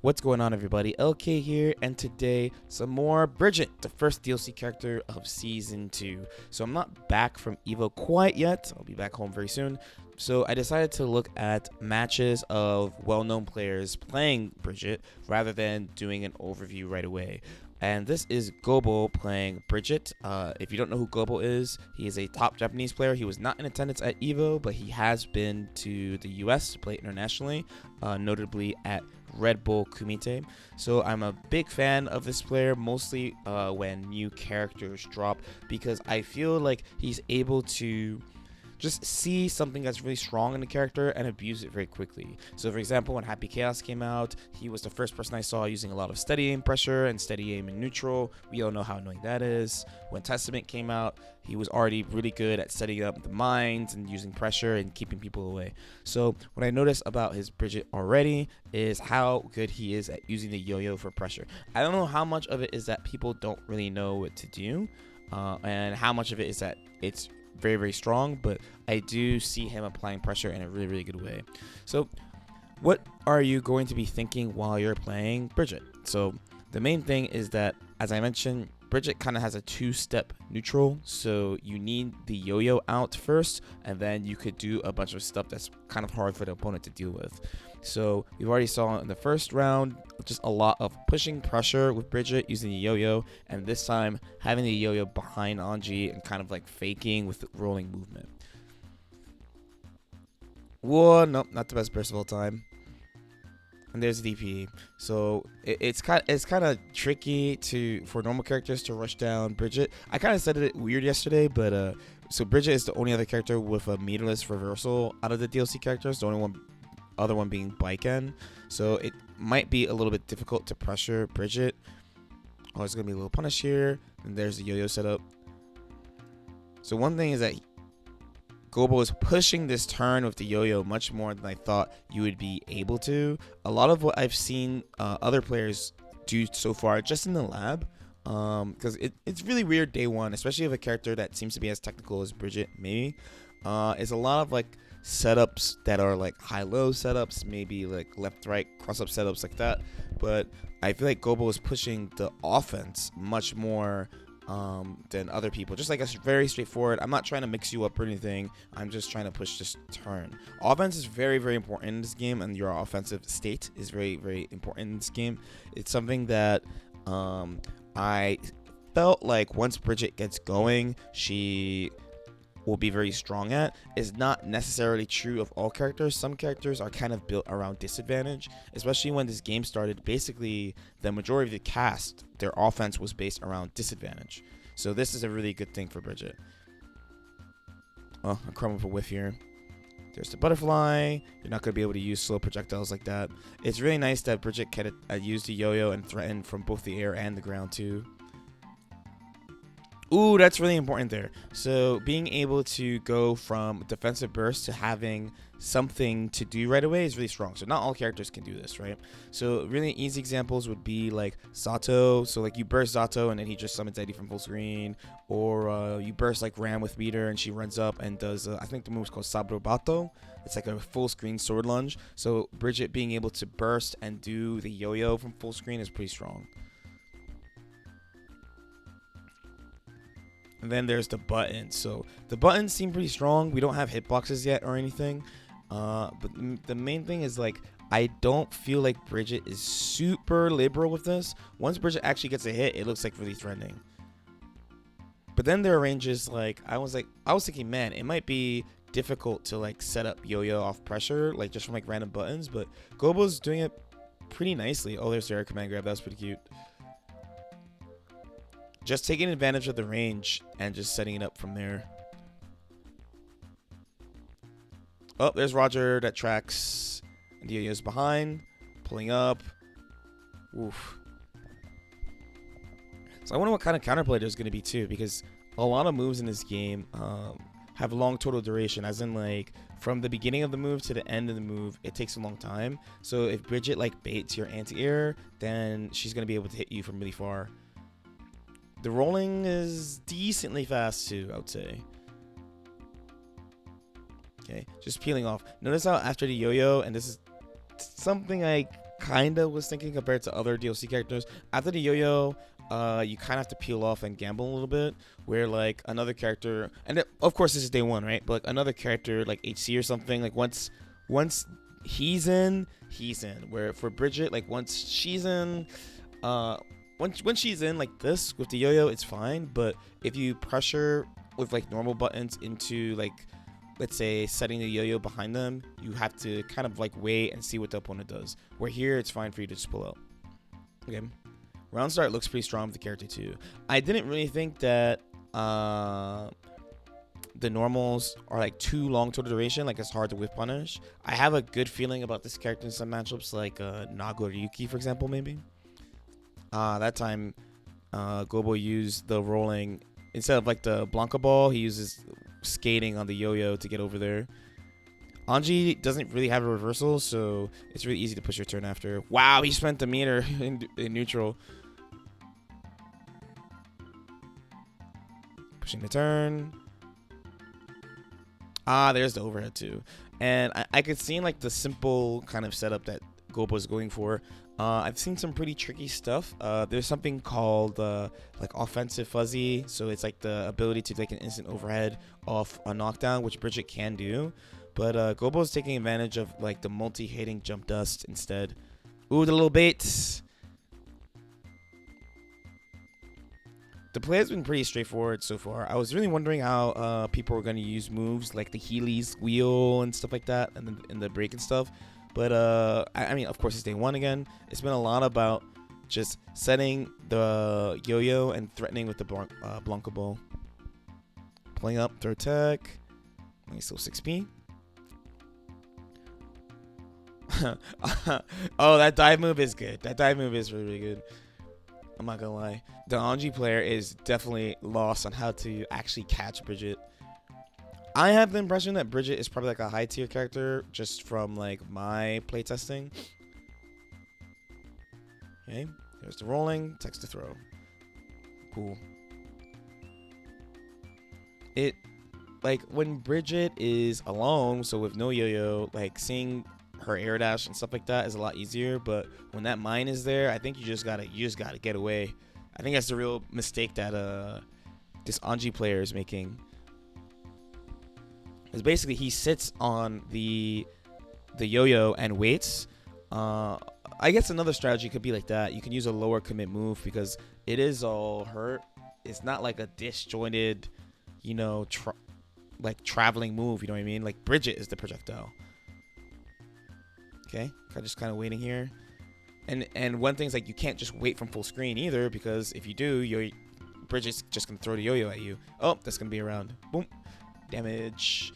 What's going on, everybody? LK here, and today some more Bridget, the first DLC character of Season 2. So I'm not back from Evo quite yet. I'll be back home very soon. So I decided to look at matches of well-known players playing Bridget rather than doing an overview right away. And this is Gobo playing Bridget. If you don't know who Gobo is, he is a top Japanese player. He was not in attendance at Evo, but he has been to the US to play internationally, notably at Red Bull Kumite. So I'm a big fan of this player, mostly when new characters drop, because I feel like he's able to just see something that's really strong in the character and abuse it very quickly. So for example, when Happy Chaos came out, he was the first person I saw using a lot of steady aim pressure and steady aim in neutral. We all know how annoying that is. When Testament came out, he was already really good at setting up the mines and using pressure and keeping people away. So what I noticed about his Bridget already is how good he is at using the yo-yo for pressure. I don't know how much of it is that people don't really know what to do, and how much of it is that it's very, very strong, but I do see him applying pressure in a really, really good way. So what are you going to be thinking while you're playing Bridget? So the main thing is that, as I mentioned, Bridget kind of has a two-step neutral, so you need the yo-yo out first, and then you could do a bunch of stuff that's kind of hard for the opponent to deal with. So we've already saw in the first round just a lot of pushing pressure with Bridget using the yo-yo, and this time having the yo-yo behind Anji and kind of like faking with rolling movement. Whoa, nope, not the best burst of all time. And there's DP. So it's kind of tricky for normal characters to rush down Bridget. I kind of said it weird yesterday, but so Bridget is the only other character with a meterless reversal out of the DLC characters. The only other one being Baiken. So it might be a little bit difficult to pressure Bridget. Oh, it's gonna be a little punish here. And there's the yo-yo setup. So one thing is that Gobo is pushing this turn with the yo-yo much more than I thought you would be able to. A lot of what I've seen other players do so far, just in the lab, because it's really weird day one, especially of a character that seems to be as technical as Bridget, maybe, is a lot of like setups that are like high-low setups, maybe like left-right cross-up setups like that. But I feel like Gobo is pushing the offense much more than other people. Just like a very straightforward, I'm not trying to mix you up or anything, I'm just trying to push this turn. Offense is very, very important in this game, and your offensive state is very, very important in this game. It's something that I felt like once Bridget gets going, she will be very strong at. Is not necessarily true of all characters. Some characters are kind of built around disadvantage, especially when this game started. Basically, the majority of the cast, their offense was based around disadvantage. So this is a really good thing for Bridget. Oh, I crumb with a whiff here. There's the butterfly. You're not going to be able to use slow projectiles like that. It's really nice that Bridget can use the yo-yo and threaten from both the air and the ground too. Ooh, that's really important there. So being able to go from defensive burst to having something to do right away is really strong. So not all characters can do this, right? So really easy examples would be like Zato. So like you burst Zato and then he just summons Eddie from full screen. Or you burst like Ram with meter and she runs up and does, I think the move's called Sabrobato. It's like a full screen sword lunge. So Bridget being able to burst and do the yo-yo from full screen is pretty strong. And then there's the buttons. So the buttons seem pretty strong. We don't have hitboxes yet or anything. But the main thing is like, I don't feel like Bridget is super liberal with this. Once Bridget actually gets a hit, it looks like really threatening. But then there are ranges like, I was thinking, man, it might be difficult to like set up yo-yo off pressure, like just from like random buttons. But Gobo's doing it pretty nicely. Oh, there's the air command grab. That was pretty cute. Just taking advantage of the range and just setting it up from there. Oh, there's Roger that tracks. And the yo-yo's behind. Pulling up. Oof. So I wonder what kind of counterplay there's going to be too, because a lot of moves in this game have long total duration, as in like from the beginning of the move to the end of the move, it takes a long time. So if Bridget like baits your anti-air, then she's going to be able to hit you from really far. The rolling is decently fast too, I would say. Okay, just peeling off. Notice how after the yo-yo, and this is something I kind of was thinking compared to other DLC characters. After the yo-yo, you kind of have to peel off and gamble a little bit. Where like another character, and of course this is day one, right? But like another character like HC or something, like once he's in, he's in. Where for Bridget, like once she's in, when she's in like this with the yo-yo, it's fine. But if you pressure with like normal buttons into like, let's say, setting the yo-yo behind them, you have to kind of like wait and see what the opponent does. Where here, it's fine for you to just pull out. Okay. Round start looks pretty strong with the character too. I didn't really think that the normals are like too long total duration, like it's hard to whip punish. I have a good feeling about this character in some matchups, like Nagoriyuki, for example, maybe. That time, Gobo used the rolling instead of like the Blanca ball. He uses skating on the yo-yo to get over there. Anji doesn't really have a reversal, so it's really easy to push your turn after. Wow, he spent the meter in neutral. Pushing the turn. There's the overhead too. And I could see like the simple kind of setup that Gobo is going for. I've seen some pretty tricky stuff. There's something called like offensive fuzzy. So it's like the ability to take an instant overhead off a knockdown, which Bridget can do. But Gobo's taking advantage of like the multi-hitting jump dust instead. Ooh, the little bait. The play has been pretty straightforward so far. I was really wondering how people were going to use moves like the Healy's wheel and stuff like that, and in the break and stuff. But I mean, of course, it's day one again. It's been a lot about just setting the yo-yo and threatening with the Blanca ball. Playing up third tech. Nice still 6p. Oh, that dive move is good. That dive move is really, really good. I'm not gonna lie. The Anji player is definitely lost on how to actually catch Bridget. I have the impression that Bridget is probably like a high tier character just from like my playtesting. Okay, there's the rolling, text to throw. Cool. It like when Bridget is alone, so with no yo-yo, like seeing her air dash and stuff like that is a lot easier. But when that mine is there, I think you just gotta get away. I think that's the real mistake that this Anji player is making. Is basically he sits on the yo-yo and waits. I guess another strategy could be like that. You can use a lower commit move because it is all hurt. It's not like a disjointed, you know, like traveling move. You know what I mean? Like Bridget is the projectile. Okay, just kind of waiting here. And one thing's like you can't just wait from full screen either, because if you do, Bridget's just gonna throw the yo-yo at you. Oh, that's gonna be around. Boom, damage.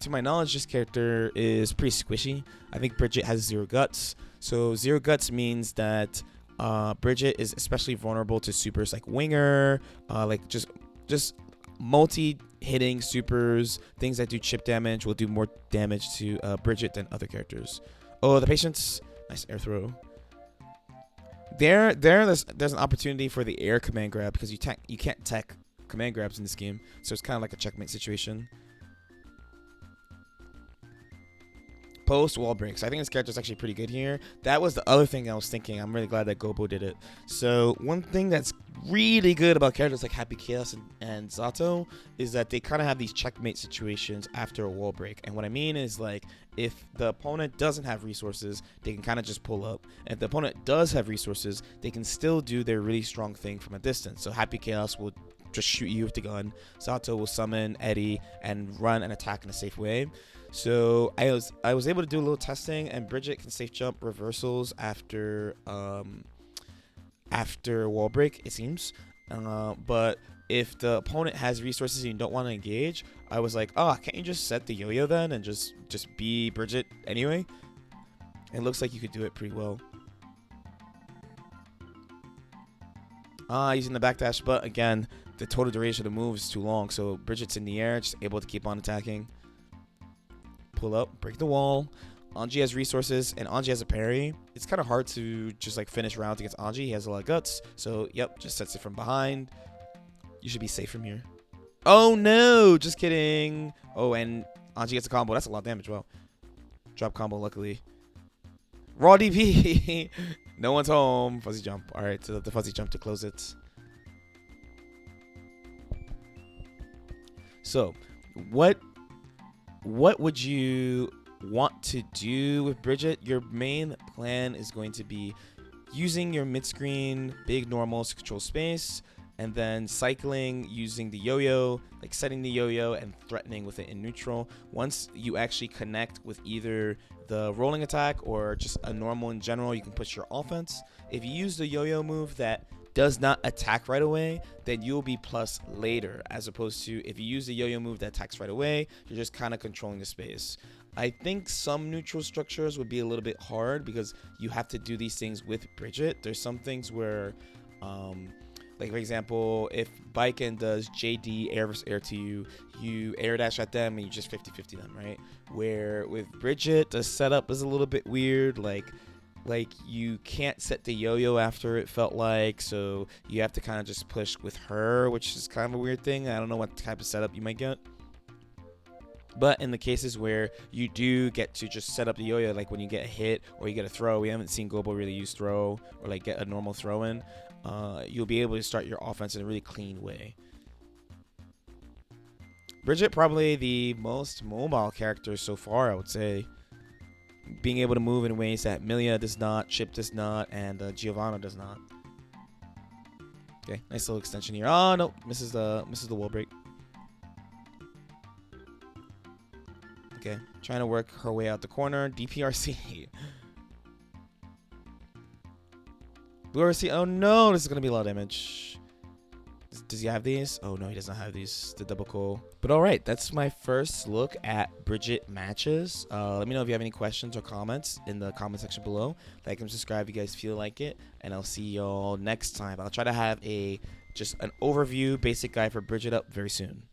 To my knowledge, this character is pretty squishy. I think Bridget has 0 guts. So 0 guts means that Bridget is especially vulnerable to supers like Winger, like just multi-hitting supers, things that do chip damage will do more damage to Bridget than other characters. Oh, the patience. Nice air throw. There's an opportunity for the air command grab because you can't tech command grabs in this game, so it's kind of like a checkmate situation. Post wall breaks. I think this character is actually pretty good here. That was the other thing I was thinking. I'm really glad that Gobo did it. So one thing that's really good about characters like Happy Chaos and Zato is that they kind of have these checkmate situations after a wall break. And what I mean is, like, if the opponent doesn't have resources, they can kind of just pull up. And if the opponent does have resources, they can still do their really strong thing from a distance. So Happy Chaos will just shoot you with the gun. Zato will summon Eddie and run and attack in a safe way. So I was able to do a little testing, and Bridget can safe jump reversals after wall break, it seems. But if the opponent has resources and you don't want to engage, I was like, oh, can't you just set the yo-yo then and just be Bridget anyway? It looks like you could do it pretty well. Using the backdash, but again, the total duration of the move is too long, so Bridget's in the air, just able to keep on attacking. Pull up, break the wall. Anji has resources, and Anji has a parry. It's kind of hard to just like finish rounds against Anji. He has a lot of guts, so yep, just sets it from behind. You should be safe from here. Oh no, just kidding. Oh, and Anji gets a combo. That's a lot of damage. Wow. Drop combo, luckily. Raw DP. No one's home. Fuzzy jump. All right, so the fuzzy jump to close it. So, what would you want to do with Bridget? Your main plan is going to be using your mid-screen big normals to control space, and then cycling using the yo-yo, like setting the yo-yo and threatening with it in neutral. Once you actually connect with either the rolling attack or just a normal in general, you can push your offense. If you use the yo-yo move that does not attack right away, then you'll be plus later, as opposed to if you use the yo-yo move that attacks right away, you're just kind of controlling the space. I think some neutral structures would be a little bit hard because you have to do these things with Bridget. There's some things where, like for example, if Baiken does JD air versus air to you, you air dash at them and you just 50-50 them, right? Where with Bridget, the setup is a little bit weird, like you can't set the yo-yo after it felt like, so you have to kind of just push with her, which is kind of a weird thing. I don't know what type of setup you might get. But in the cases where you do get to just set up the yo-yo, like when you get a hit or you get a throw, we haven't seen Gobo really use throw or like get a normal throw in, you'll be able to start your offense in a really clean way. Bridget, probably the most mobile character so far, I would say. Being able to move in ways that Milia does not, Chip does not, and Giovanna does not. Okay, nice little extension here. Oh no, misses the wall break. Okay, trying to work her way out the corner. DPRC. Blue RC. Oh no, this is gonna be a lot of damage. Does he have these? Oh no, he does not have these. The double coal. But all right, that's my first look at Bridget matches. Let me know if you have any questions or comments in the comment section below. Like and subscribe if you guys feel like it, and I'll see y'all next time. I'll try to have just an overview basic guide for Bridget up very soon.